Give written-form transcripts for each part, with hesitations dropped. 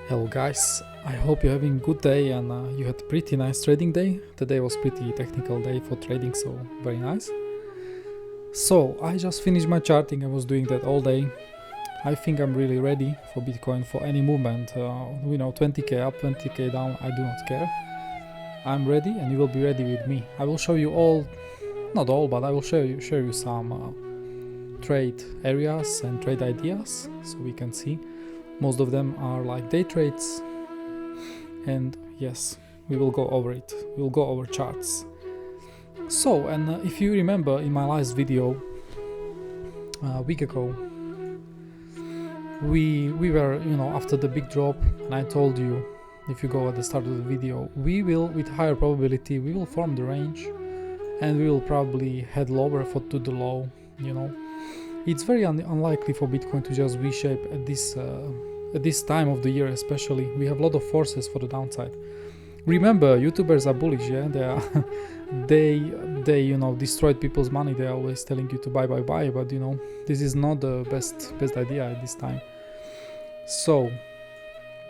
Hello guys, I hope you're having a good day and you had a pretty nice trading day. Today was pretty technical day for trading, so very nice. So I just finished my charting. I was doing that all day. I think I'm really ready for Bitcoin for any movement. 20k up, 20k down, I do not care. I'm ready and you will be ready with me. I will show you all, not all, but I will share you some trade areas and trade ideas so we can see. Most of them are like day trades, and yes, we will go over it. We will go over charts. So, and if you remember in my last video a week ago, we were, after the big drop, and I told you, if you go at the start of the video, we will, with higher probability, we will form the range, and we will probably head lower to the low. It's very unlikely for Bitcoin to just reshape at this time of the year, especially. We have a lot of forces for the downside. Remember, YouTubers are bullish, yeah. They destroyed people's money. They're always telling you to buy, but this is not the best idea at this time. So,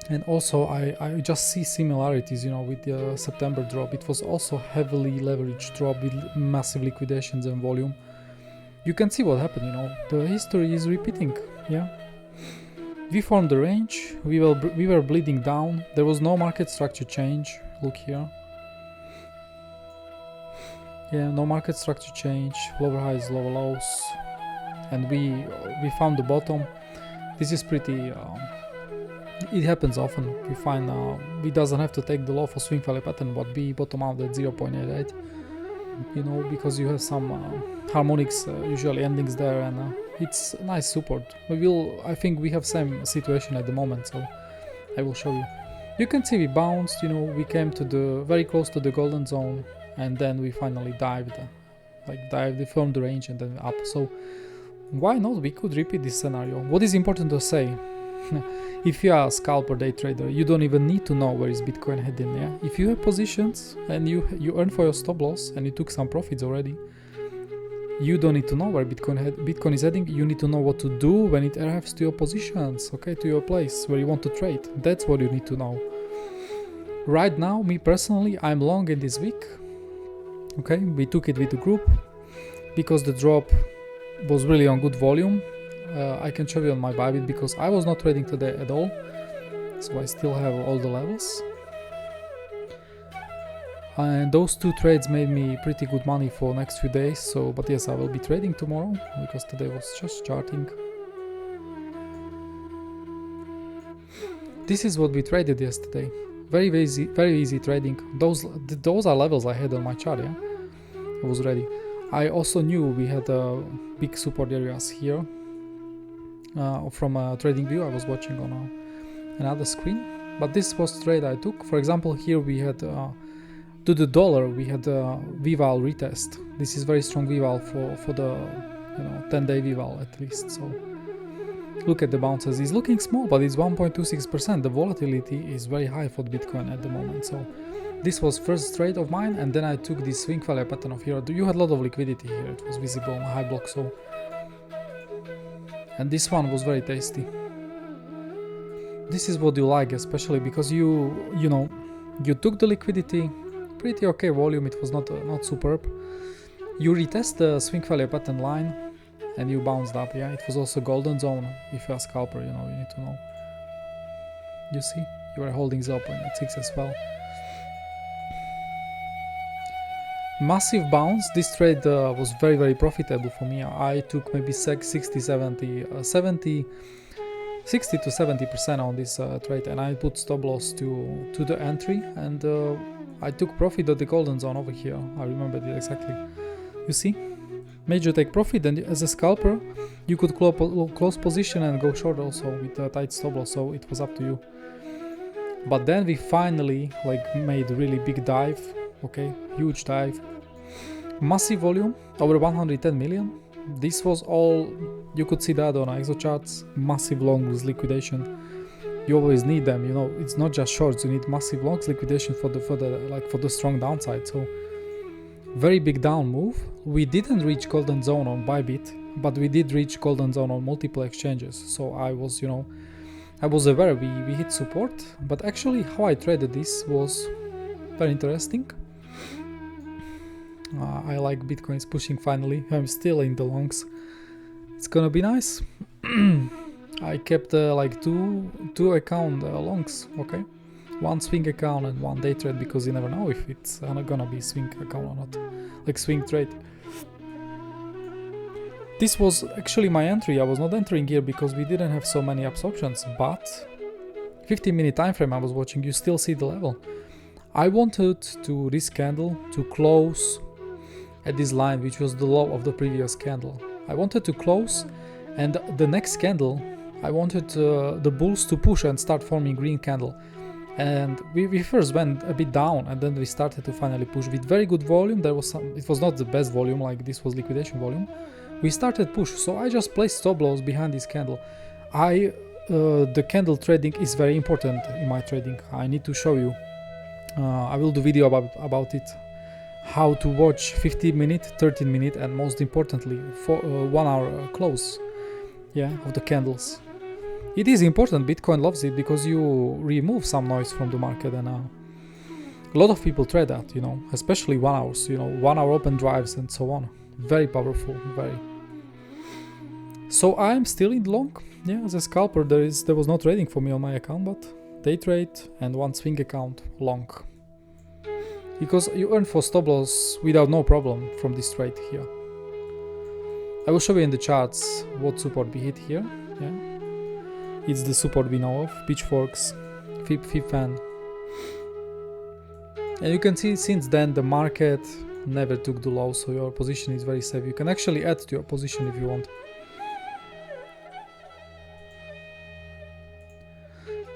and also I just see similarities, with the September drop. It was also heavily leveraged drop with massive liquidations and volume. You can see what happened, the history is repeating, yeah. We formed the range, we were bleeding down, there was no market structure change, look here. Yeah, no market structure change, lower highs, lower lows, and we found the bottom. This is pretty, it happens often. We find, we doesn't have to take the low for swing value pattern, but we bottom out at 0.88. Because you have some harmonics, usually endings there, and it's nice support. I think we have same situation at the moment, so I will show you. You can see we bounced, we came to very close to the golden zone, and then we finally dived, we formed the range and then up. So why not? We could repeat this scenario. What is important to say? If you are a scalper day trader, you don't even need to know where is Bitcoin heading. Yeah, if you have positions and you earn for your stop loss and you took some profits already, you don't need to know where Bitcoin is heading. You need to know what to do when it arrives to your positions, okay, to your place where you want to trade. That's what you need to know. Right now, me personally, I'm long in this week. Okay, we took it with the group because the drop was really on good volume. I can show you on my Bybit because I was not trading today at all, so I still have all the levels. And those two trades made me pretty good money for next few days. But yes, I will be trading tomorrow because today was just charting. This is what we traded yesterday. Very easy trading. Those are levels I had on my chart. Yeah, I was ready. I also knew we had big support areas here. From a trading view, I was watching on another screen, but this was trade I took. For example, here we had to the dollar we had a VWAL retest. This is very strong VWAL for the 10-day VWAL at least. So look at the bounces. It's looking small, but it's 1.26%. The volatility is very high for the Bitcoin at the moment. So this was first trade of mine, and then I took this swing value pattern of here. You had a lot of liquidity here. It was visible on hyblock. So. And this one was very tasty. This is what you like, especially because you took the liquidity, pretty okay volume. It was not superb. You retest the swing value pattern line, and you bounced up. Yeah, it was also golden zone. If you're a scalper, you need to know. You see, you were holding 0.86 as well. Massive bounce. This trade was very profitable for me. I took maybe 60 to 70% on this trade, and I put stop loss to the entry, and I took profit at the golden zone over here. I remember it exactly. You see, major take profit, and as a scalper you could close position and go short also with a tight stop loss, so it was up to you. But then we finally made a really big dive. Okay, huge dive, massive volume, over 110 million. This was all, you could see that on Exocharts, massive longs liquidation. You always need them, it's not just shorts, you need massive longs liquidation for the strong downside. So very big down move. We didn't reach golden zone on Bybit, but we did reach golden zone on multiple exchanges. So I was, I was aware we hit support, but actually how I traded this was very interesting. I like Bitcoin is pushing finally. I'm still in the longs. It's gonna be nice. I kept like two account longs, okay? One swing account and one day trade, because you never know if it's gonna be swing account or not, like swing trade. This was actually my entry. I was not entering here because we didn't have so many absorptions, but 15-minute time frame I was watching, you still see the level. I wanted to this candle to close at this line, which was the low of the previous candle. I wanted to close, and the next candle I wanted the bulls to push and start forming green candle. And we first went a bit down, and then we started to finally push with very good volume. There was some, it was not the best volume, like this was liquidation volume. We started push, so I just placed stop loss behind this candle. The candle trading is very important in my trading. I need to show you. I will do video about it. How to watch 15-minute, 13-minute, and most importantly, for 1 hour close, yeah, of the candles. It is important. Bitcoin loves it because you remove some noise from the market, and a lot of people trade that, you know, especially 1 hours, you know, 1 hour open drives and so on. Very powerful, very. So I'm still in long, yeah, as a scalper. There was no trading for me on my account, but day trade and one swing account long. Because you earn for stop loss without no problem from this trade here. I will show you in the charts what support we hit here, yeah. It's the support we know of, pitchforks, fib fan. And you can see since then the market never took the low, so your position is very safe. You can actually add to your position if you want.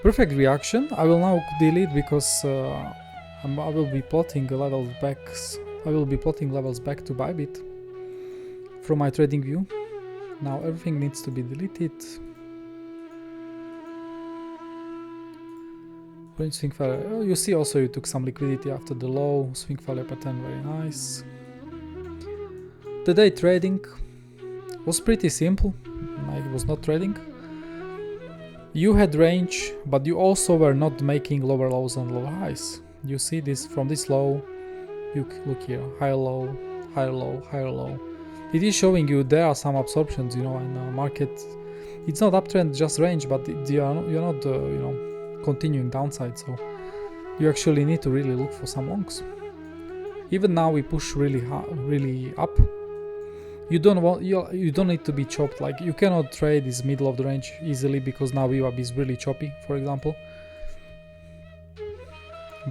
Perfect reaction. I will now delete because I will be plotting levels back. I will be plotting levels back to Bybit from my trading view. Now everything needs to be deleted. Swing failure. Oh, you see also you took some liquidity after the low. Swing failure pattern, very nice. The day trading was pretty simple. I was not trading. You had range, but you also were not making lower lows and lower highs. You see this from this low. You look here, higher low, higher low, higher low. It is showing you there are some absorptions, you know, in the market. It's not uptrend, just range, but you're not, you know, continuing downside, so you actually need to really look for some longs. Even now we push really up. You don't need to be chopped. Like, you cannot trade this middle of the range easily because now VWAP is really choppy, for example.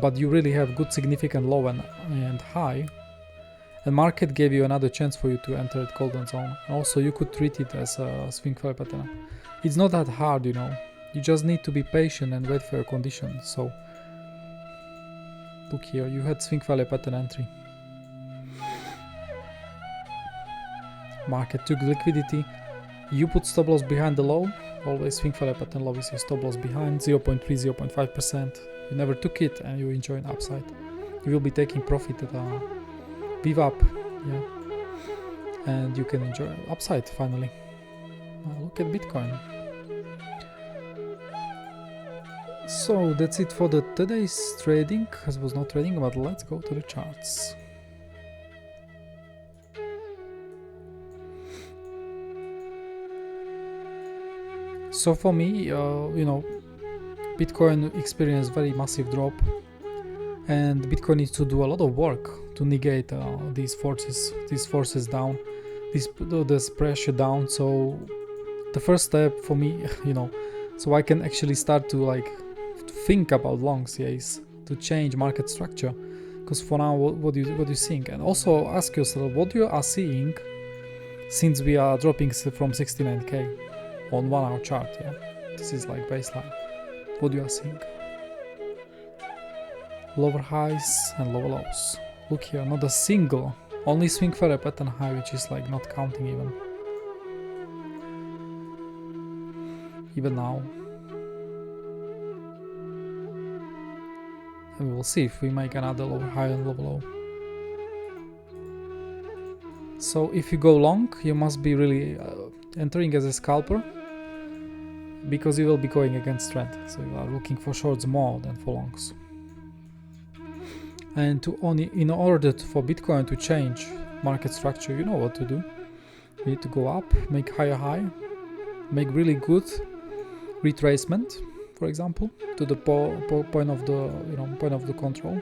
But you really have good significant low and high, and market gave you another chance for you to enter at golden zone. And also you could treat it as a swing failure pattern. It's not that hard, you know. You just need to be patient and wait for your conditions. So look here, you had swing failure pattern entry. Market took liquidity. You put stop loss behind the low. Always swing failure pattern low is your stop loss behind 0.3, 0.5%. You never took it and you enjoy an upside. You will be taking profit at a VWAP, yeah. And you can enjoy upside finally. Look at Bitcoin. So that's it for today's trading. As was not trading, but let's go to the charts. So for me, you know, Bitcoin experienced very massive drop, and Bitcoin needs to do a lot of work to negate these forces down, this pressure down. So the first step for me, you know, so I can actually start to like think about longs, yeah, is to change market structure. Because for now, what do you think? And also ask yourself what you are seeing since we are dropping from 69k on 1 hour chart. Yeah, this is like baseline. What you are seeing? Lower highs and lower lows. Look here, not a single, only swing failure pattern high, which is like not counting even now. And we will see if we make another lower high and lower low. So if you go long, you must be really entering as a scalper, because you will be going against trend, so you are looking for shorts more than for longs. And in order for Bitcoin to change market structure, you know what to do. You need to go up, make higher high, make really good retracement, for example, to the point of the control.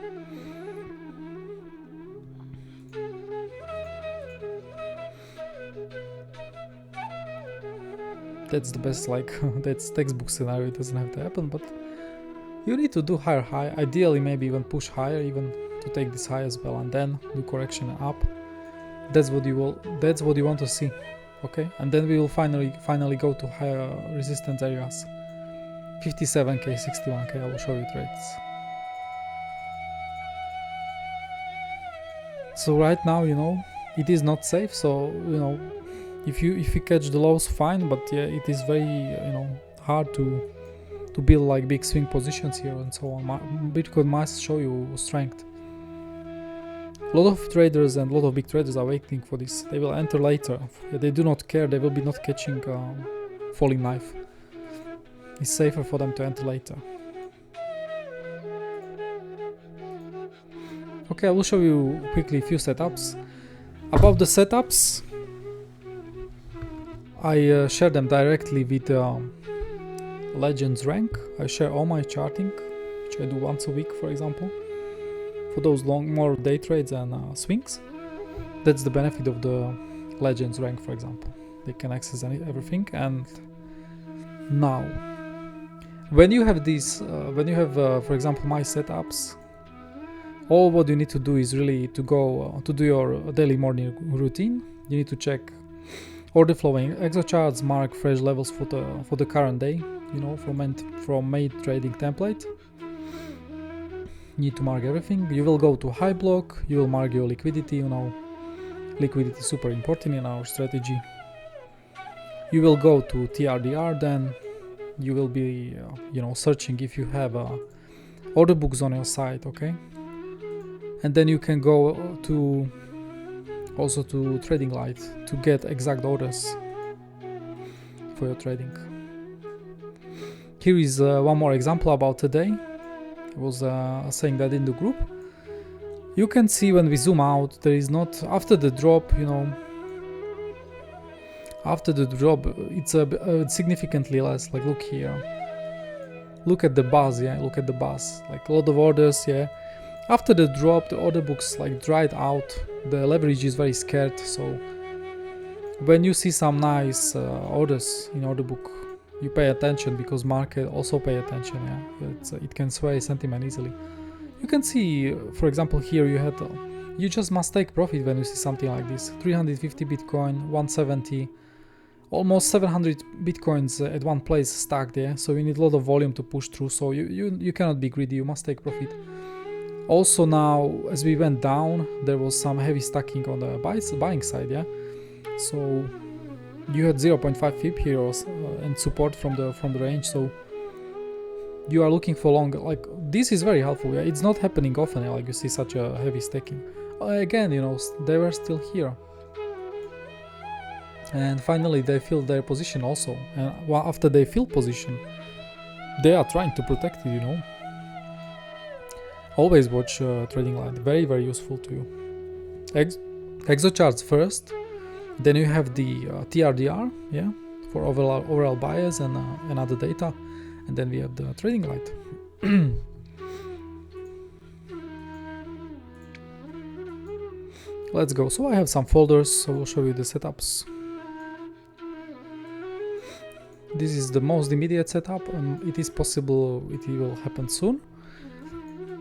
That's the best, like that's textbook scenario. It doesn't have to happen, but you need to do higher high. Ideally, maybe even push higher, even to take this high as well, and then do correction up. That's what you want to see, okay? And then we will finally go to higher resistance areas. 57k, 61k. I will show you trades. So right now, it is not safe. So if you catch the lows, fine. But yeah, it is very hard to build like big swing positions here and so on. Bitcoin must show you strength. A lot of traders and a lot of big traders are waiting for this. They will enter later. They do not care. They will be not catching falling knife. It's safer for them to enter later. Okay, I will show you quickly a few setups. Above the setups, I share them directly with Legends rank. I share all my charting, which I do once a week, for example, for those more day trades and swings. That's the benefit of the Legends rank, for example. They can access everything. And now, when you have these, for example, my setups, all what you need to do is really to go to do your daily morning routine. You need to check order flowing Exocharts, mark fresh levels for the current day. From main trading template. You need to mark everything. You will go to hyblock. You will mark your liquidity. Liquidity is super important in our strategy. You will go to TRDR. Then you will be searching if you have order books on your site, okay? And then you can go to Tradinglite to get exact orders for your trading. Here is one more example about today. I was saying that in the group. You can see when we zoom out, there is not, after the drop, after the drop, it's significantly less. Like, look here. Look at the buzz, yeah, look at the buzz. Like, a lot of orders, yeah. After the drop, the order books like dried out. The leverage is very scared. So when you see some nice orders in order book, you pay attention, because market also pay attention. Yeah, it can sway sentiment easily. You can see, for example, here you just must take profit when you see something like this. 350 Bitcoin, 170, almost 700 Bitcoins at one place stacked there. So you need a lot of volume to push through. So you cannot be greedy. You must take profit. Also now, as we went down, there was some heavy stacking on the buying side. Yeah, so you had 0.5 fib here and support from the range. So you are looking for long. Like, this is very helpful. Yeah, it's not happening often. Yeah? Like, you see such a heavy stacking. Again, they were still here. And finally, they filled their position also. And after they fill position, they are trying to protect it. Always watch Tradinglite. Very, very useful to you. Exocharts first. Then you have the TRDR, yeah, for overall bias and other data. And then we have the Tradinglite. Let's go. So I have some folders, so we'll show you the setups. This is the most immediate setup, and it is possible it will happen soon.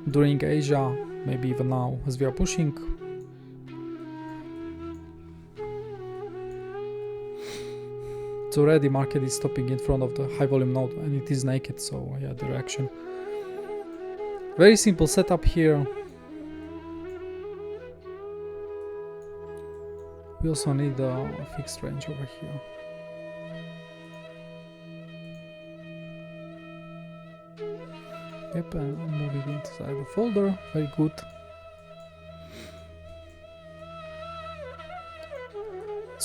During Asia, maybe even now, as we are pushing. So already market is stopping in front of the high volume node, and it is naked, so yeah, the reaction. Very simple setup here. We also need a fixed range over here. Yep, and move it inside the folder. Very good.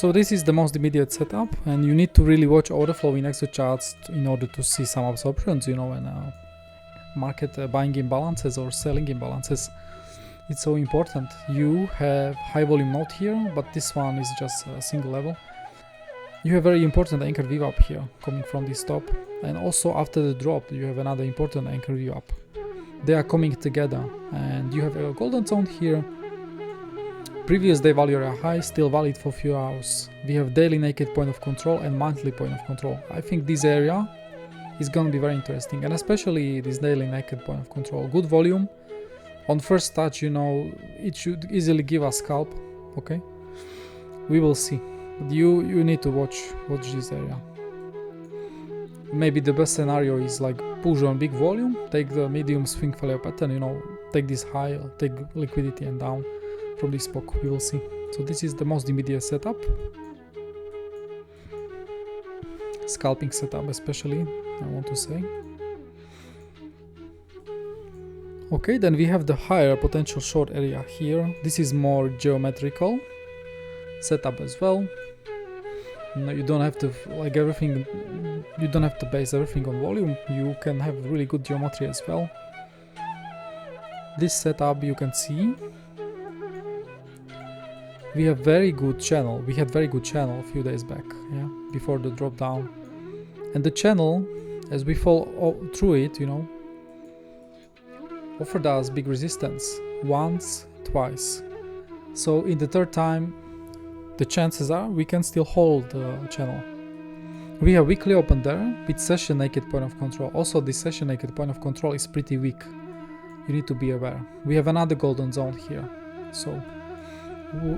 So this is the most immediate setup, and you need to really watch order flow in Exocharts in order to see some absorptions, you know, and market buying imbalances or selling imbalances. It's so important. You have high volume node here, but this one is just a single level. You have very important anchor view up here coming from this top, and also after the drop you have another important anchor view up. They are coming together, and you have a golden zone here. Previous day value area high, still valid for few hours. We have daily naked point of control and monthly point of control. I think this area is gonna be very interesting, and especially this daily naked point of control. Good volume. On first touch, you know, it should easily give us scalp. Okay, we will see. But you need to watch this area. Maybe the best scenario is like push on big volume, take the medium swing failure pattern, you know, take this high, take liquidity and down from this POC. We will see. So this is the most immediate setup. Scalping setup especially, I want to say. Okay, then we have the higher potential short area here. This is more geometrical setup as well. No, you don't have to like everything. You don't have to base everything on volume. You can have really good geometry as well. This setup you can see. We have very good channel. We had very good channel a few days back, yeah, before the drop down. And the channel, as we fall through it, you know, offered us big resistance once, twice. So in the third time, the chances are we can still hold the channel. We have weekly open there with session naked point of control. Also, this session naked point of control is pretty weak. You need to be aware. We have another golden zone here. So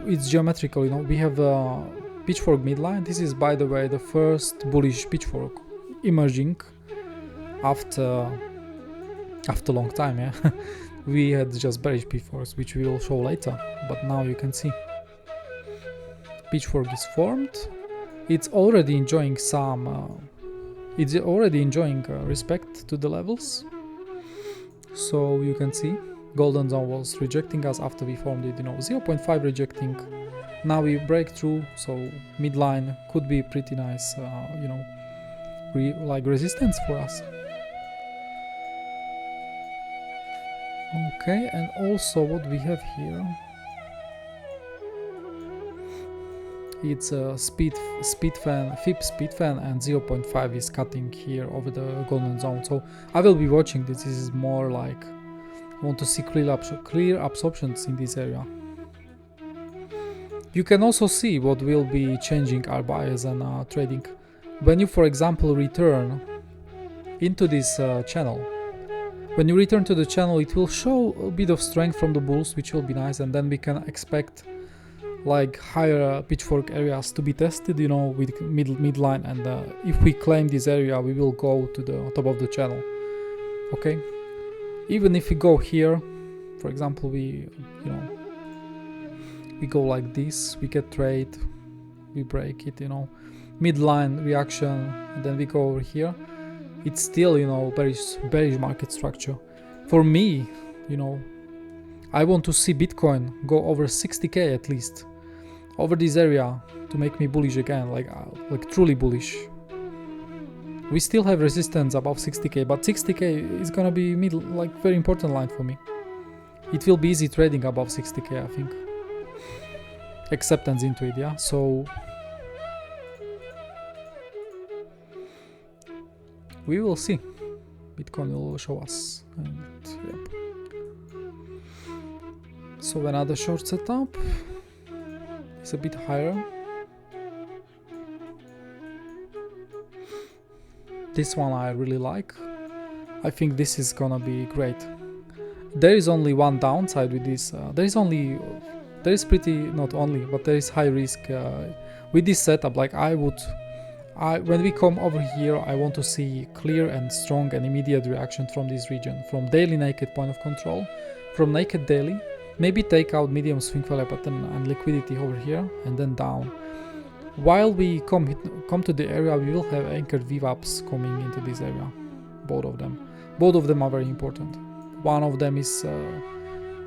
it's geometrical, you know. We have a pitchfork midline. This is, by the way, the first bullish pitchfork emerging after a long time, yeah. We had just bearish pitchforks, which we will show later, but now you can see pitchfork is formed. It's already enjoying some respect to the levels. So you can see golden zone was rejecting us after we formed it, you know, 0.5 rejecting. Now we break through, so midline could be pretty nice, you know, like resistance for us. Okay, and also what we have here, it's a speed fan, FIP speed fan, and 0.5 is cutting here over the golden zone. So I will be watching this. This is more like I want to see clear absorptions in this area. You can also see what will be changing our bias and trading. When you, for example, return into this channel, when you return to the channel, it will show a bit of strength from the bulls, which will be nice, and then we can expect like higher pitchfork areas to be tested, you know, with midline, and if we claim this area, we will go to the top of the channel. Okay, even if we go here, for example, we go like this, we get trade, we break it, you know, midline reaction, and then we go over here. It's still, you know, bearish market structure. For me, you know, I want to see Bitcoin go over 60k at least, over this area, to make me bullish again, like truly bullish. We still have resistance above 60k, but 60k is gonna be very important line for me. It will be easy trading above 60k, I think. Acceptance into it, yeah. So we will see. Bitcoin will show us. And, yep. So another short setup. It's a bit higher. This one I really like. I think this is gonna be great. There is only one downside with this. There is high risk with this setup. Like when we come over here, I want to see clear and strong and immediate reaction from this region, from daily naked point of control, from naked daily, maybe take out medium swing failure pattern and liquidity over here, and then down. While we come to the area, we will have anchored VWAPs coming into this area, both of them are very important. One of them is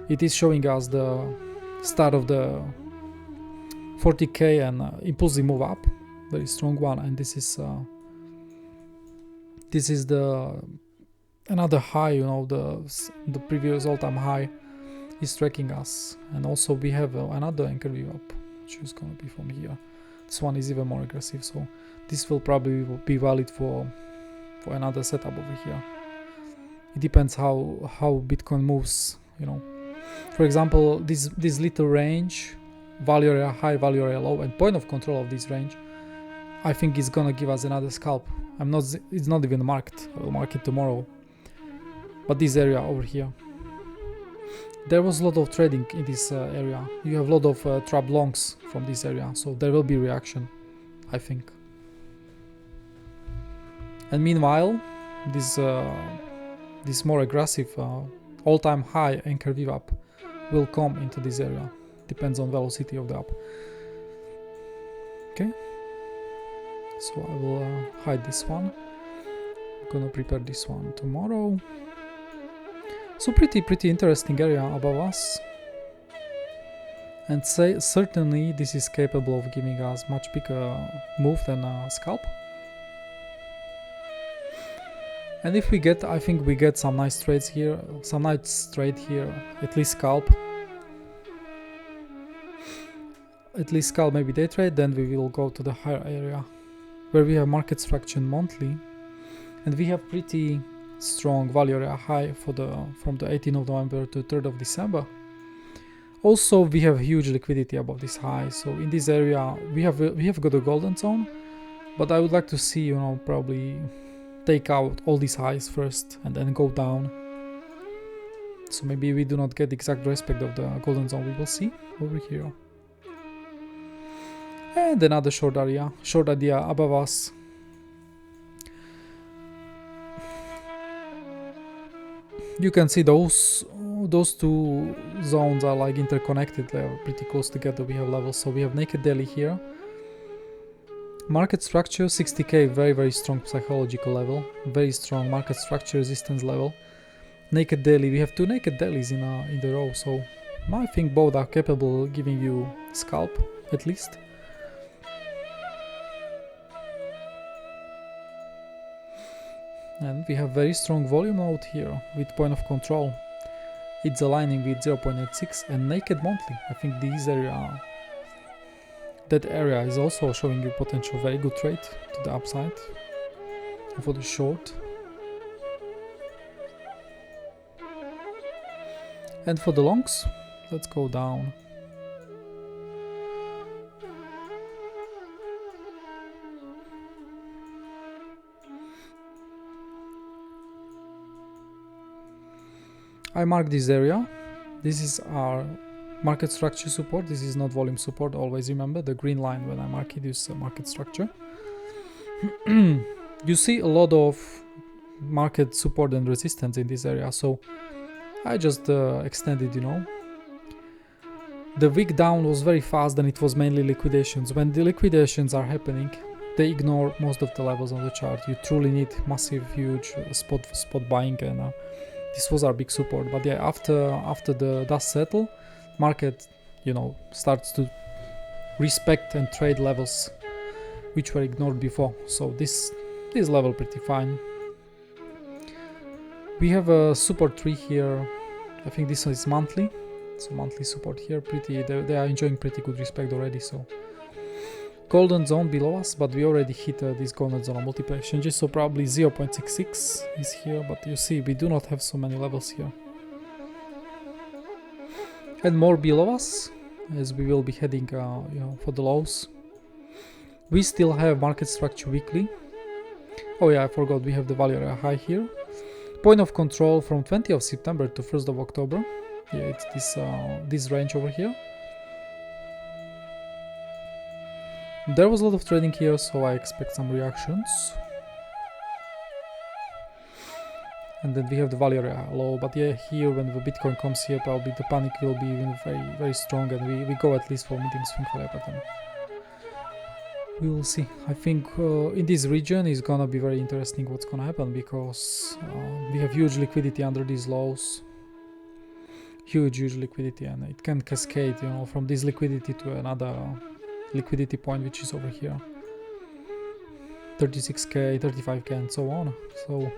it is showing us the start of the 40k and impulsive move up, very strong one, and this is the another high, you know, the previous all-time high is tracking us. And also we have another anchor view up, which is gonna be from here. This one is even more aggressive, so this will probably be valid for another setup over here. It depends how Bitcoin moves, you know. For example, this little range, value area high, value area low, and point of control of this range, I think is gonna give us another scalp. It's not even marked. I will mark it tomorrow. But this area over here, there was a lot of trading in this area. You have a lot of trap longs from this area, so there will be reaction, I think. And meanwhile, this more aggressive all-time high anchor view up will come into this area. Depends on velocity of the up. Okay. So I will hide this one. I'm gonna prepare this one tomorrow. So pretty interesting area above us. And certainly this is capable of giving us much bigger move than a scalp. And if we get, I think we get some nice trades here, some nice trade here, at least scalp. At least scalp, maybe day trade, then we will go to the higher area where we have market structure monthly, and we have pretty strong value area high for from the 18th of November to 3rd of December. Also, we have huge liquidity above this high, so in this area we have got a golden zone, but I would like to see, you know, probably take out all these highs first and then go down. So maybe we do not get exact respect of the golden zone. We will see over here. And another short idea above us. You can see those two zones are like interconnected. They are pretty close together. We have levels, so we have naked daily here. Market structure 60k, very strong psychological level, very strong market structure resistance level. Naked daily, we have two naked dailies in the row, so I think both are capable of giving you scalp at least. And we have very strong volume node here with point of control. It's aligning with 0.86 and naked monthly. I think these area, that area is also showing you potential very good trade to the upside for the short. And for the longs, let's go down. I mark this area. This is our market structure support. This is not volume support. Always remember the green line when I mark it is market structure. You see a lot of market support and resistance in this area, so I just extended, you know. The wick down was very fast and it was mainly liquidations. When the liquidations are happening, they ignore most of the levels on the chart. You truly need massive, huge spot buying, and this was our big support. But yeah, after the dust settle, market, you know, starts to respect and trade levels which were ignored before. So this level pretty fine. We have a support tree here. I think this is monthly. So monthly support here, they are enjoying pretty good respect already. So golden zone below us, but we already hit this golden zone on multiple exchanges, so probably 0.66 is here, but you see we do not have so many levels here. And more below us, as we will be heading you know, for the lows. We still have market structure weekly. Oh yeah, I forgot, we have the value area high here. Point of control from 20th of September to 1st of October. Yeah, it's this range over here. There was a lot of trading here, so I expect some reactions. And then we have the value area low, but yeah, here when the Bitcoin comes here, probably the panic will be even very strong, and we go at least for medium swing value pattern. We will see. I think in this region is gonna be very interesting what's gonna happen, because we have huge liquidity under these lows. Huge liquidity, and it can cascade, you know, from this liquidity to another liquidity point, which is over here, 36k, 35k, and so on. So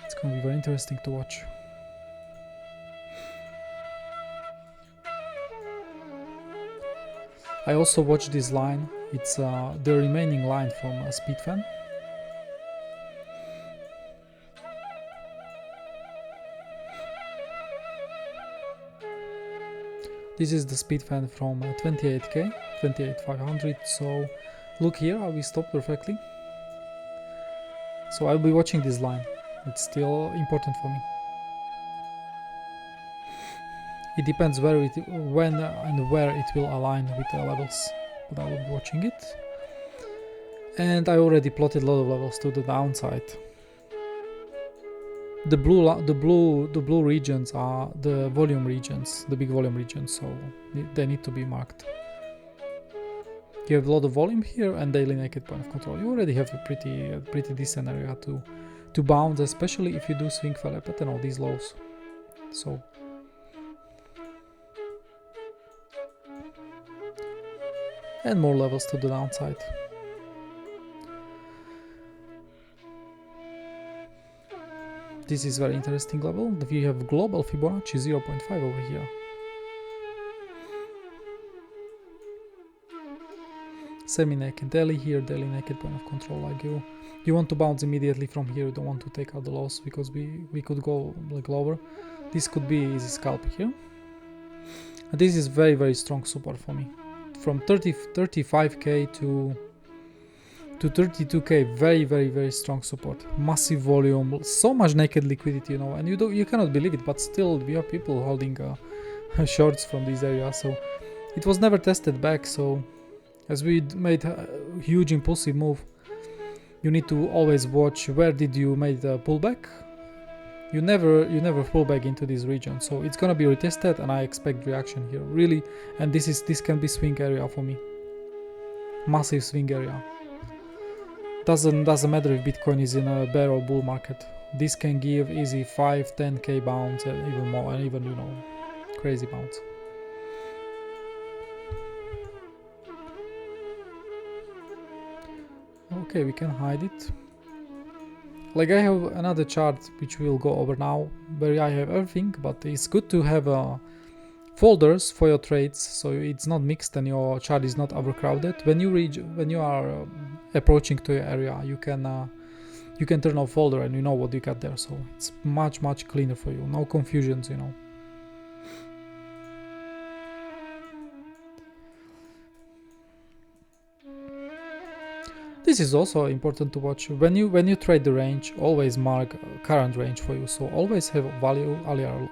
it's gonna be very interesting to watch. I also watched this line. It's the remaining line from Speedfan. This is the Speedfan from 28k, 28,500. So look here, we stopped perfectly. So I'll be watching this line. It's still important for me. It depends where it, when and where it will align with the levels, but I will be watching it. And I already plotted a lot of levels to the downside. The blue regions are the volume regions, the big volume regions, so they need to be marked. You have a lot of volume here and daily naked point of control. You already have a pretty decent area to bounce, especially if you do swing failure pattern on these lows. So and more levels to the downside. This is very interesting level. We have global Fibonacci 0.5 over here. Semi-naked daily here, daily naked point of control. Like you want to bounce immediately from here. You don't want to take out the loss because we could go like lower. This could be easy scalp here. And this is very strong support for me. From 35k to 32k, very strong support. Massive volume, so much naked liquidity, you know, and you cannot believe it, but still we have people holding shorts from this area. So it was never tested back. So as we made a huge impulsive move, you need to always watch where did you make the pullback. You never pull back into this region, so it's gonna be retested, and I expect reaction here really. And this can be swing area for me, massive swing area. Doesn't matter if Bitcoin is in a bear or bull market. This can give easy 5-10k bounce and even more, and even, you know, crazy bounce. Okay, we can hide it. Like I have another chart which we'll go over now, where I have everything, but it's good to have folders for your trades, so it's not mixed and your chart is not overcrowded. When you are approaching to your area, you can turn off folder and you know what you got there, so it's much cleaner for you. No confusions, you know. This is also important to watch. When you trade the range, always mark current range for you. So always have value area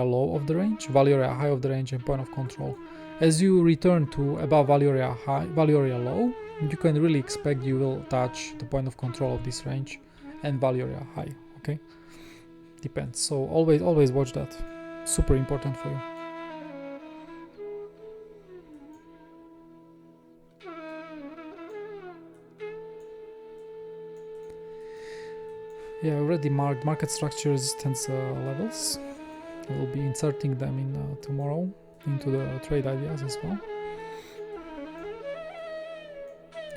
low of the range, value area high of the range, and point of control. As you return to above value area high, value area low, you can really expect you will touch the point of control of this range and value area high. Okay, depends. So always watch that. Super important for you. Yeah, I already marked market structure resistance levels. I will be inserting them in tomorrow into the trade ideas as well.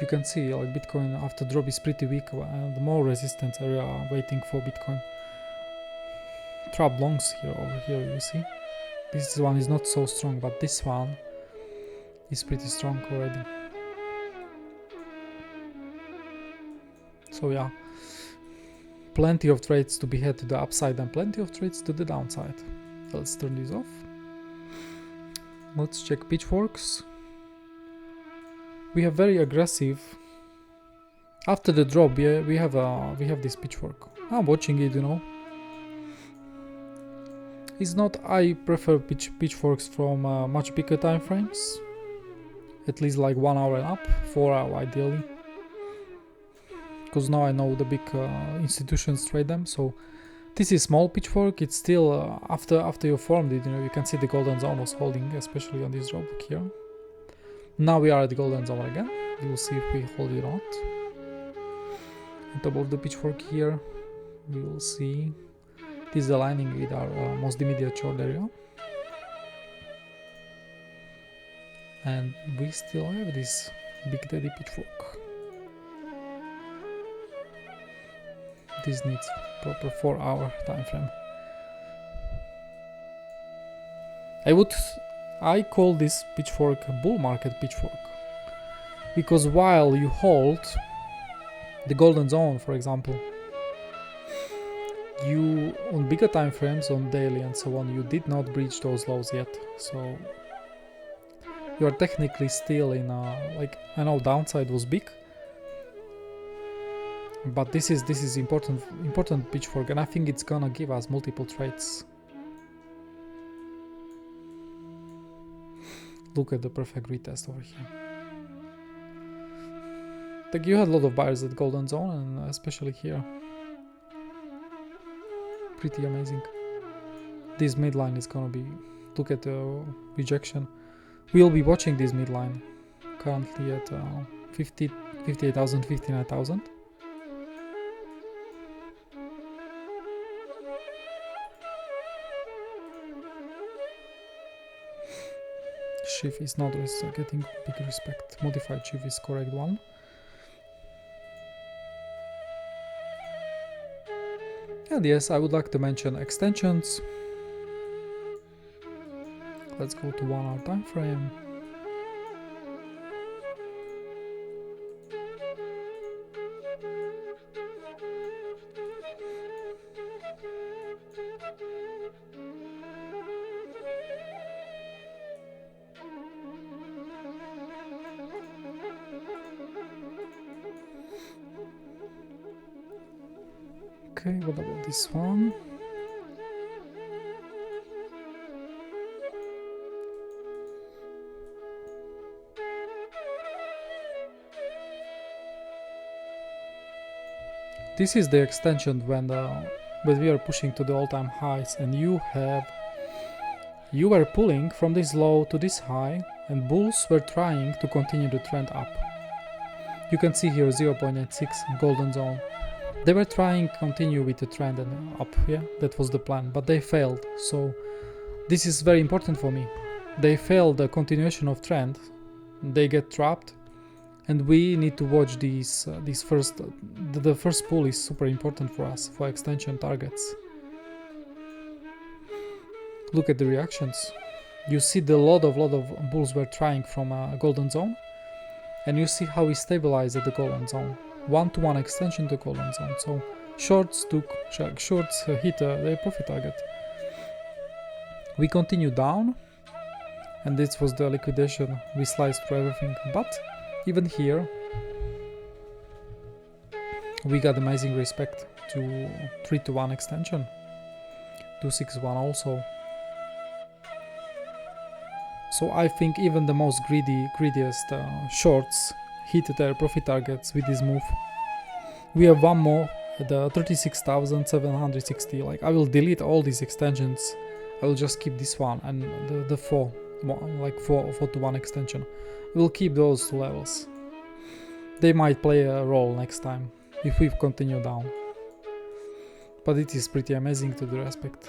You can see like Bitcoin after drop is pretty weak, and more resistance area waiting for Bitcoin. Trap longs here over here, you see. This one is not so strong, but this one is pretty strong already. So yeah, plenty of trades to be had to the upside and plenty of trades to the downside. Let's turn this off. Let's check pitchforks. We have very aggressive. After the drop, yeah, we have this pitchfork. I'm watching it, you know. It's not. I prefer pitchforks from much bigger time frames. At least like 1 hour and up, 4 hour ideally. Because now I know the big institutions trade them. So this is small pitchfork. It's still after you formed it, you know, you can see the golden zone was holding, especially on this drop here. Now we are at the golden zone again. We will see if we hold it or not. On top of the pitchfork here, we will see this is aligning with our most immediate short area. and we still have this Big Daddy pitchfork. This needs proper 4-hour time frame. I call this pitchfork a bull market pitchfork, because while you hold the golden zone, for example, you on bigger time frames, on daily and so on, you did not breach those lows yet, so you are technically still in like, I know downside was big, but this is important pitchfork, and I think it's gonna give us multiple trades. Look at the perfect retest over here. Like, you had a lot of buyers at golden zone, and especially here. Pretty amazing. This midline is gonna be, look at the rejection. We'll be watching this midline currently at 58,000, 59,000. Shift is not getting big respect. Modified shift is correct one. And yes, I would like to mention extensions. Let's go to 1 hour time frame. Okay, what about this one? This is the extension when we are pushing to the all-time highs, and you were pulling from this low to this high, and bulls were trying to continue the trend up. You can see here 0.86 golden zone. They were trying to continue with the trend and up, yeah, that was the plan, but they failed. So this is very important for me. They failed the continuation of trend, they get trapped, and we need to watch these first. The first pull is super important for us for extension targets. Look at the reactions. You see the lot of bulls were trying from a golden zone, and you see how we stabilized at the golden zone. 1-to-1 extension to golden zone. So shorts hit their profit target. We continue down, and this was the liquidation. We sliced through everything, but even here we got amazing respect to 3-to-1 extension, 261 also. So I think even the most greediest shorts hit their profit targets with this move. We have one more at the 36,760. Like, I will delete all these extensions. I will just keep this one and the 4-to-1 extension. We'll keep those two levels. They might play a role next time if we continue down. But it is pretty amazing to the respect.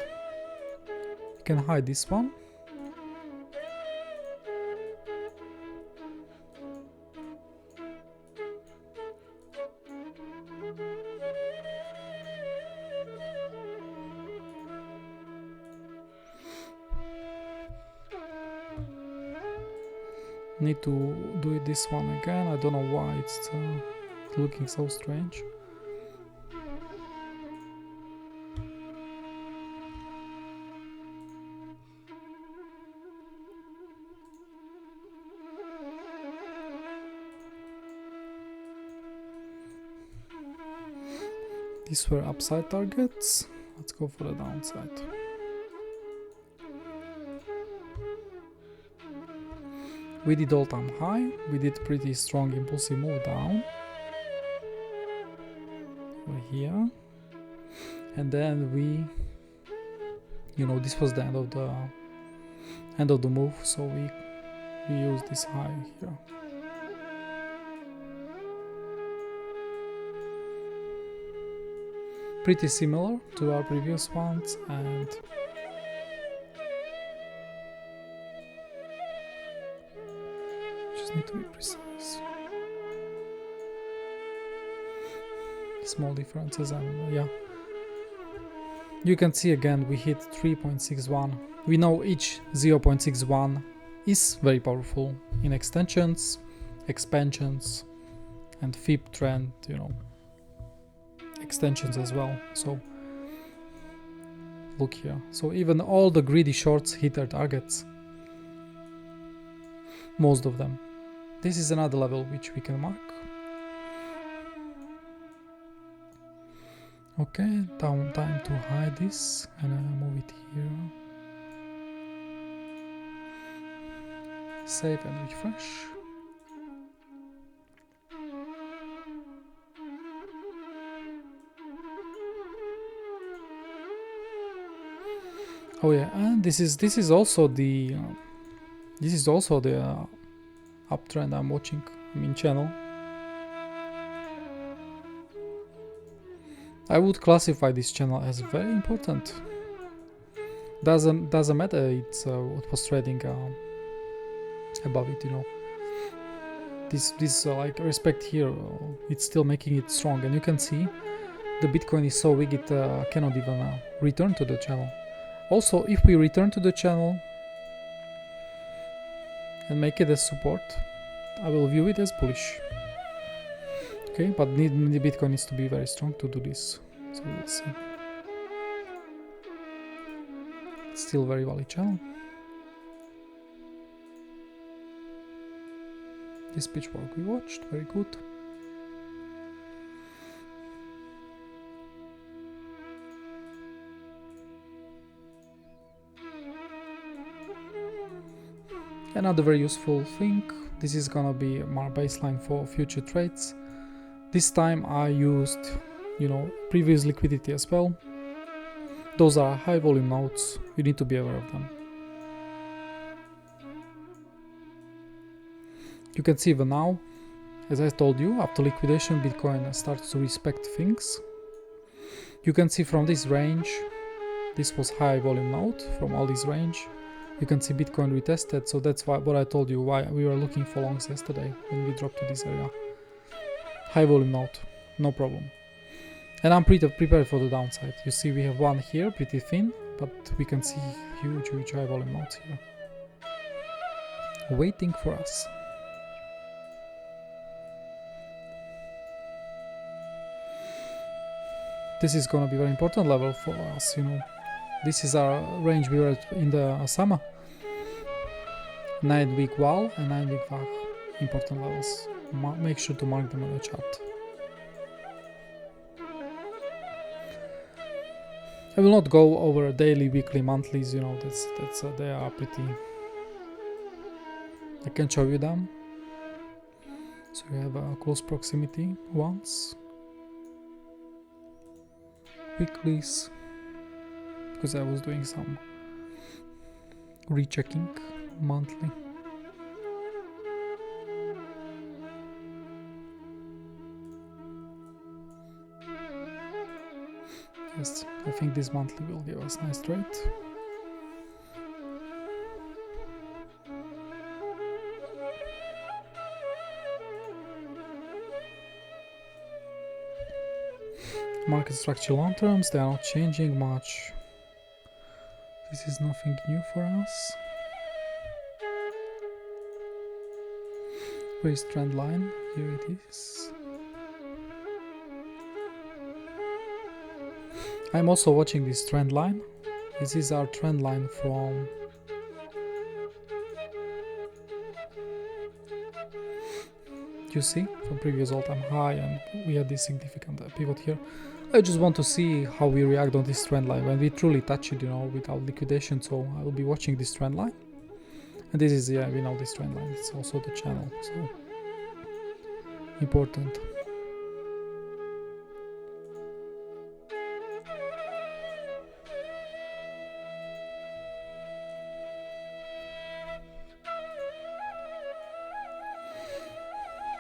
You can hide this one. Need to do it this one again. I don't know why it's looking so strange. These were upside targets. Let's go for the downside. We did all-time high, we did pretty strong impulsive move down over here, and then we, this was the end of the move, so we use this high here. Pretty similar to our previous ones, and just need to be precise. Small differences, and yeah. You can see again we hit 3.61. We know each 0.61 is very powerful in extensions, expansions, and FIB trend, you know, extensions as well. So look here. So even all the greedy shorts hit their targets. Most of them. This is another level which we can mark. Okay, time to hide this and move it here. Save and refresh. Oh yeah, and this is also the uptrend I'm watching. I mean channel. I would classify this channel as very important. Doesn't matter it's what was trading above it, you know. This like respect here, it's still making it strong, and you can see the Bitcoin is so weak it cannot even return to the channel. Also, if we return to the channel and make it as support, I will view it as bullish. Okay, but the Bitcoin needs to be very strong to do this. So we'll see. It's still very valid channel. This pitchfork we watched, very good. Another very useful thing, this is gonna be my baseline for future trades. This time I used, you know, previous liquidity as well. Those are high volume nodes, you need to be aware of them. You can see even now, as I told you, after liquidation Bitcoin starts to respect things. You can see from this range, this was high volume node, from all this range. You can see Bitcoin retested, so that's why what I told you, why we were looking for longs yesterday when we dropped to this area. High volume node, no problem. And I'm pretty prepared for the downside. You see we have one here, pretty thin, but we can see huge high volume nodes here. Waiting for us. This is gonna be very important level for us, you know. This is our range we were in the summer. 9-week wall and 9-week VAG. Important levels. Make sure to mark them on the chart. I will not go over daily, weekly, monthlies, you know, that's they are pretty. I can show you them. So you have a close proximity ones. Weeklies. Because I was doing some rechecking monthly. Yes, I think this monthly will give us nice trade. Market structure long terms, they are not changing much. This is nothing new for us. Where is trend line? Here it is. I'm also watching this trend line. This is our trend line from you see from previous all-time high, and we had this significant pivot here. I just want to see how we react on this trend line when we truly touch it, you know, without liquidation. So I will be watching this trend line, and this is, yeah, we know this trend line, it's also the channel, so important.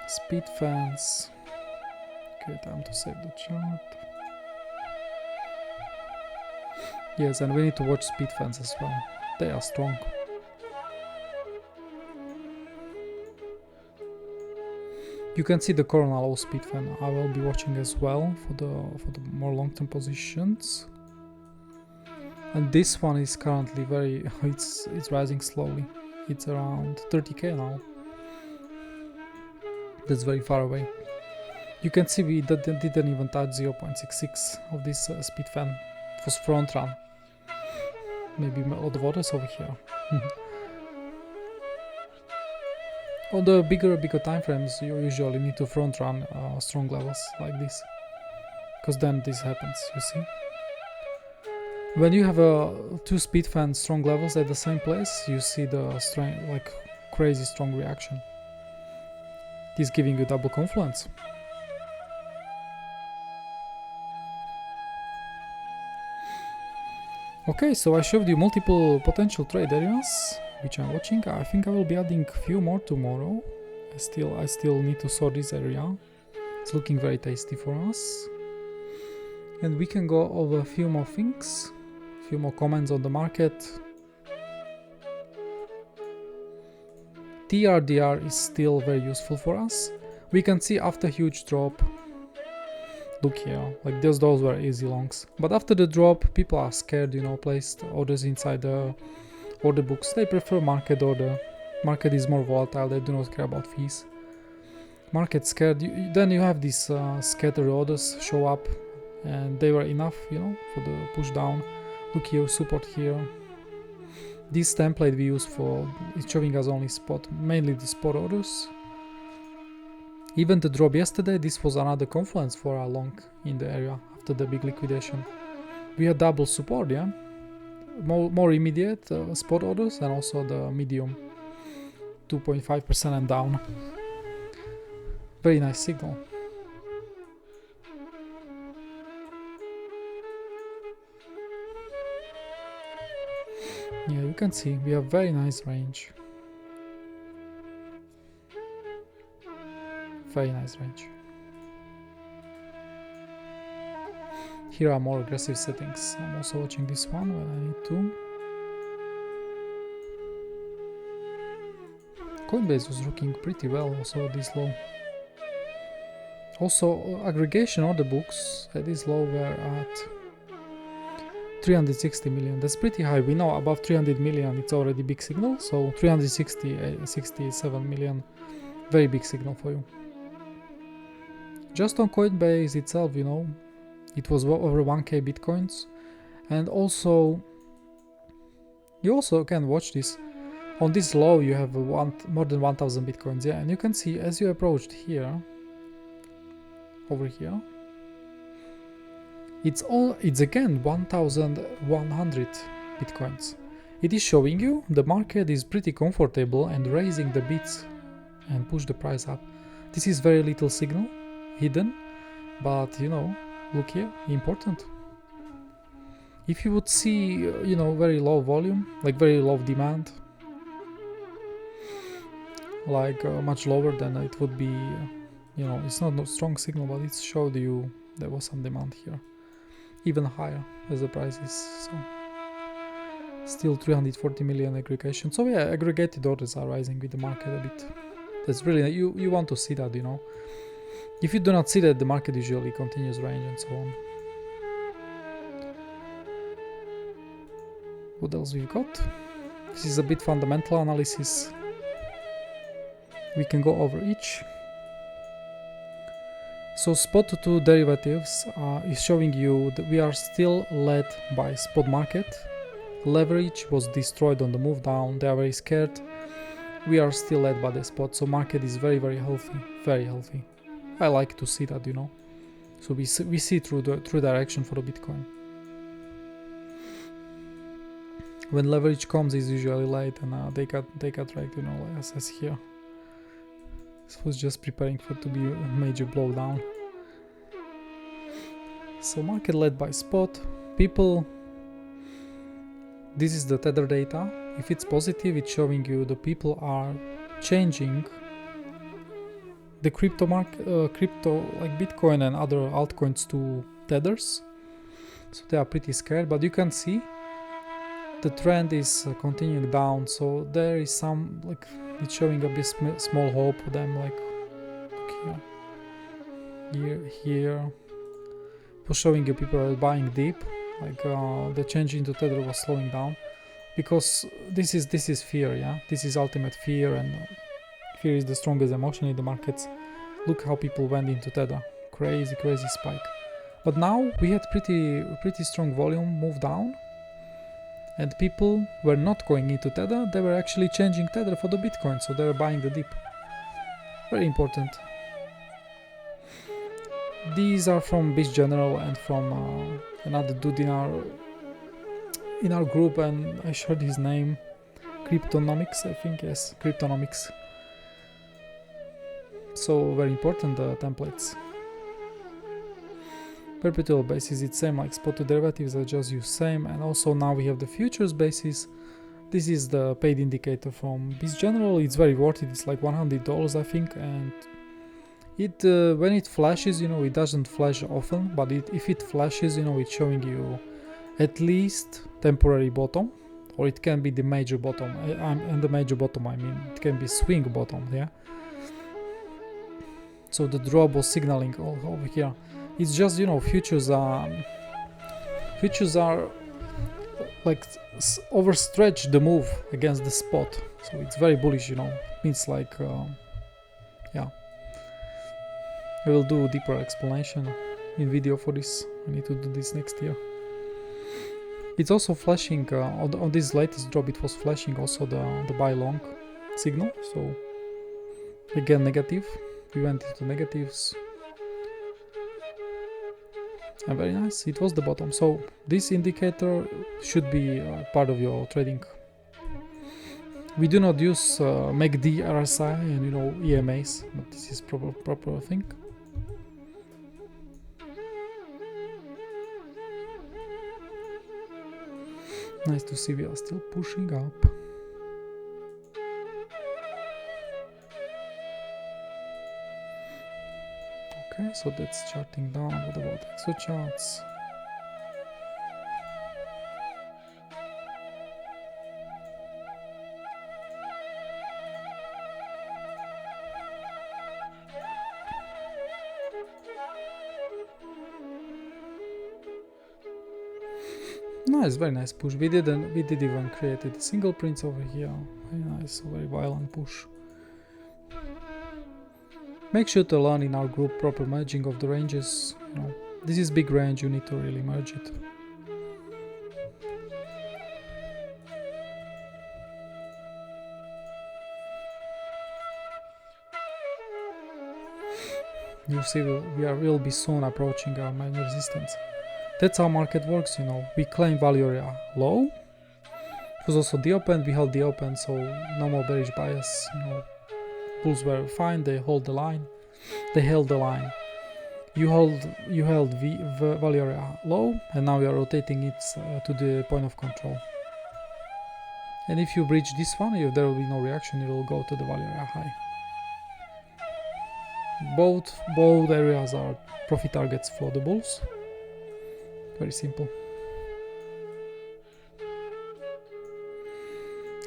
Speed fans. Okay, time to save the chart. Yes, and we need to watch speed fans as well. They are strong. You can see the Corona low speed fan. I will be watching as well for the more long-term positions. And this one is currently very it's rising slowly. It's around 30k now. That's very far away. You can see we didn't even touch 0.66 of this speed fan. It was front run. Maybe a lot of orders over here. On the bigger time frames, you usually need to front run strong levels like this, because then this happens. You see, when you have two speed fan strong levels at the same place, you see the strength, like crazy strong reaction. It is giving you double confluence. Okay, so I showed you multiple potential trade areas which I'm watching. I think I will be adding a few more tomorrow. I still need to sort this area. It's looking very tasty for us. And we can go over a few more things, a few more comments on the market. TRDR is still very useful for us. We can see after huge drop, look here, like those were easy longs. But after the drop, people are scared, you know, placed orders inside the order books. They prefer market order. Market is more volatile, they do not care about fees. Market scared, then you have these scattered orders show up, and they were enough, you know, for the push down. Look here, support here. This template we use for, it's showing us only spot, mainly the spot orders. Even the drop yesterday, this was another confluence for a long in the area after the big liquidation. We had double support, yeah? More immediate spot orders, and also the medium 2.5% and down. Very nice signal. Yeah, you can see we have very nice range. Very nice range. Here are more aggressive settings. I'm also watching this one when I need to. Coinbase was looking pretty well also this low. Also aggregation order books at this low were at 360 million. That's pretty high. We know above 300 million it's already big signal. So 67 million, very big signal for you. Just on Coinbase itself, you know, it was over 1k bitcoins. And also, you also can watch this. On this low you have more than 1000 bitcoins, yeah, and you can see as you approached here, over here, it's again 1100 bitcoins. It is showing you the market is pretty comfortable and raising the bits and push the price up. This is very little signal, hidden, but you know, look here, important. If you would see, you know, very low volume, like very low demand, like much lower than it would be, you know, it's not a strong signal, but it showed you there was some demand here, even higher as the price is. So still 340 million aggregation. So yeah, aggregated orders are rising with the market a bit. That's really, you want to see that, you know. If you do not see that, the market usually continues range and so on. What else we've got? This is a bit fundamental analysis. We can go over each. So spot to 2 derivatives is showing you that we are still led by spot market. Leverage was destroyed on the move down. They are very scared. We are still led by the spot. So market is very, very healthy. Very healthy. I like to see that, you know. So we see through the direction for the Bitcoin. When leverage comes, is usually late, and they got dragged, you know, as here. This was just preparing for it to be a major blowdown. So market led by spot. People, this is the Tether data. If it's positive, it's showing you the people are changing the crypto like Bitcoin and other altcoins to Tethers. So they are pretty scared, but you can see the trend is continuing down. So there is some, like, it's showing a bit small hope for them, like, look here. Was showing you people are buying deep, like the change into Tether was slowing down, because this is fear, yeah. This is ultimate fear, and fear is the strongest emotion in the markets. Look how people went into Tether, crazy spike. But now we had pretty strong volume move down, and people were not going into Tether. They were actually changing Tether for the Bitcoin, so they were buying the dip. Very important. These are from Biz General and from another dude in our group, and I shared his name, Cryptonomics, I think. Yes, Cryptonomics. So very important, the templates. Perpetual basis, it's same like spot to derivatives. I just use same, and also now we have the futures basis. This is the paid indicator from Biz General. It's very worth it. It's like $100, I think, and it when it flashes, it doesn't flash often, but if it flashes, it's showing you at least temporary bottom, or it can be the major bottom. And the major bottom, I mean, it can be swing bottom, yeah. So the drop was signaling over here. It's just, futures are like overstretch the move against the spot, so it's very bullish. It means like yeah. I will do a deeper explanation in video for this. I need to do this next year. It's also flashing on this latest drop. It was flashing also the buy long signal. So again negative. We went into negatives. And very nice. It was the bottom. So this indicator should be part of your trading. We do not use MACD, RSI, and EMAs, but this is proper thing. Nice to see we are still pushing up. Okay, so that's charting down. What about Exocharts? Nice, very nice push. We did even created single prints over here. Very nice, very violent push. Make sure to learn in our group proper merging of the ranges. This is big range, you need to really merge it. You see, we'll be soon approaching our main resistance. That's how market works, We claim value area low. It was also the open, we held the open, so no more bearish bias, Bulls were fine, they hold the line. They held the line. You held value area low, and now you are rotating it to the point of control. And if you breach this one, if there will be no reaction, you will go to the value area high. Both areas are profit targets for the bulls. Very simple.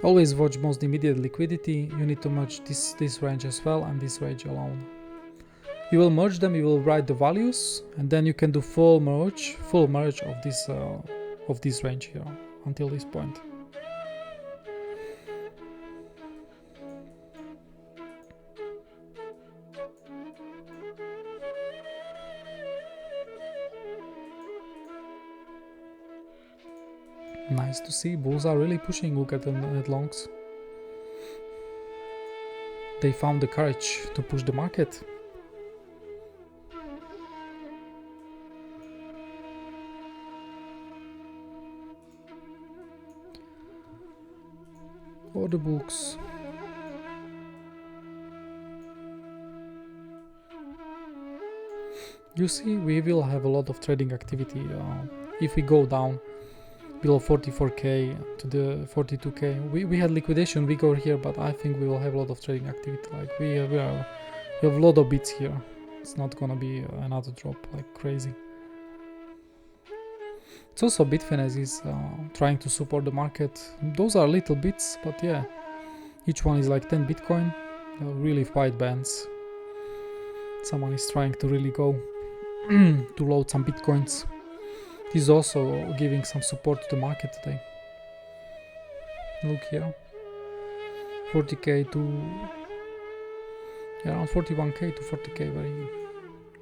Always watch most immediate liquidity. You need to merge this range as well and this range alone. You will merge them, you will write the values, and then you can do full merge of this range here until this point. Nice to see, bulls are really pushing. Look at the net longs. They found the courage to push the market. Orderbooks. You see, we will have a lot of trading activity if we go down below 44k to the 42k. We had liquidation, we go here, but I think we will have a lot of trading activity. Like we have a lot of bits here. It's not gonna be another drop like crazy. It's also Bitfinex is trying to support the market. Those are little bits, but yeah, each one is like 10 Bitcoin, really wide bands. Someone is trying to really go to load some bitcoins. He's also giving some support to the market today. Look here, 40k to around 41k to 40k, very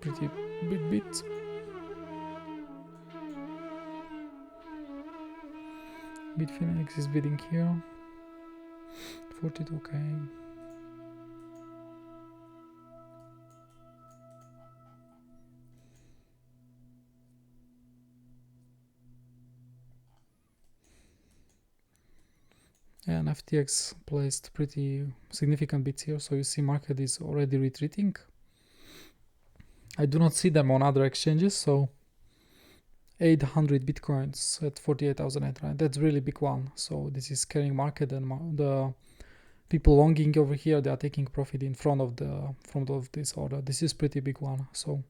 pretty big bit. Bitfinex is bidding here, 42k. And FTX placed pretty significant bits here, so you see market is already retreating. I do not see them on other exchanges, so 800 bitcoins at 48,800, that's really big one. So this is carrying market, and the people longing over here, they are taking profit in front of this order. This is pretty big one. So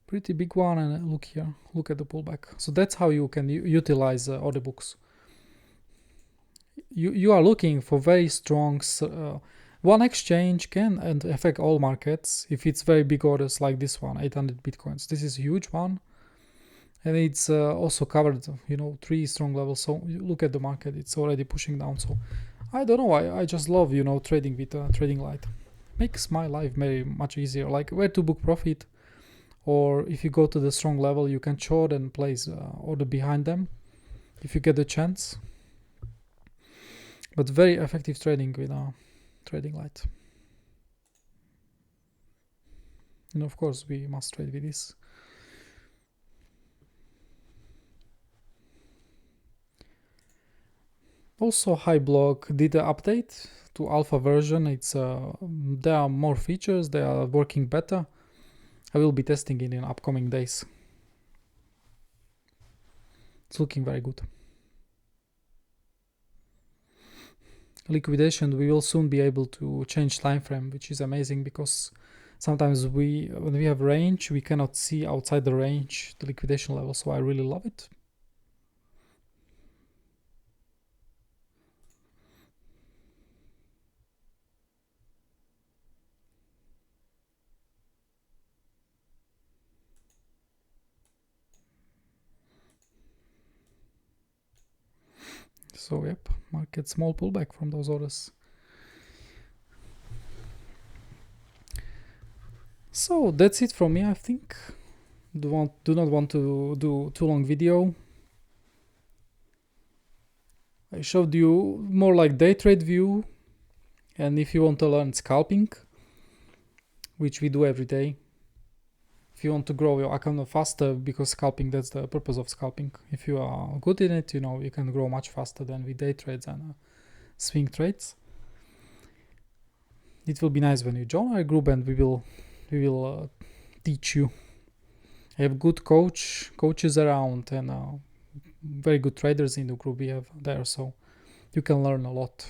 pretty big one, and look here, look at the pullback. So that's how you can utilize order books. You are looking for very strong one exchange can and affect all markets if it's very big orders like this one, 800 bitcoins. This is a huge one, and it's also covered, 3 strong levels. So you look at the market, it's already pushing down. So I don't know, I just love trading with Tradinglite. Makes my life very much easier, like where to book profit, or if you go to the strong level, you can short and place order behind them if you get the chance. But very effective trading with Tradinglite. And of course we must trade with this. Also hyblock did an update to alpha version. It's there are more features, they are working better. I will be testing it in upcoming days. It's looking very good. Liquidation, we will soon be able to change time frame, which is amazing, because sometimes when we have range, we cannot see outside the range the liquidation level. So I really love it. So yep, market small pullback from those orders. So that's it from me, I think. Do not want to do too long video. I showed you more like day trade view, and if you want to learn scalping, which we do every day, if you want to grow your account faster, because scalping, that's the purpose of scalping. If you are good in it, you can grow much faster than with day trades and swing trades. It will be nice when you join our group, and we will teach you. I have good coaches around, and very good traders in the group we have there, so you can learn a lot.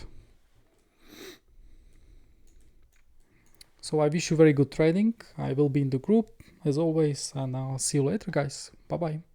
So I wish you very good trading. I will be in the group as always, and I'll see you later, guys. Bye bye.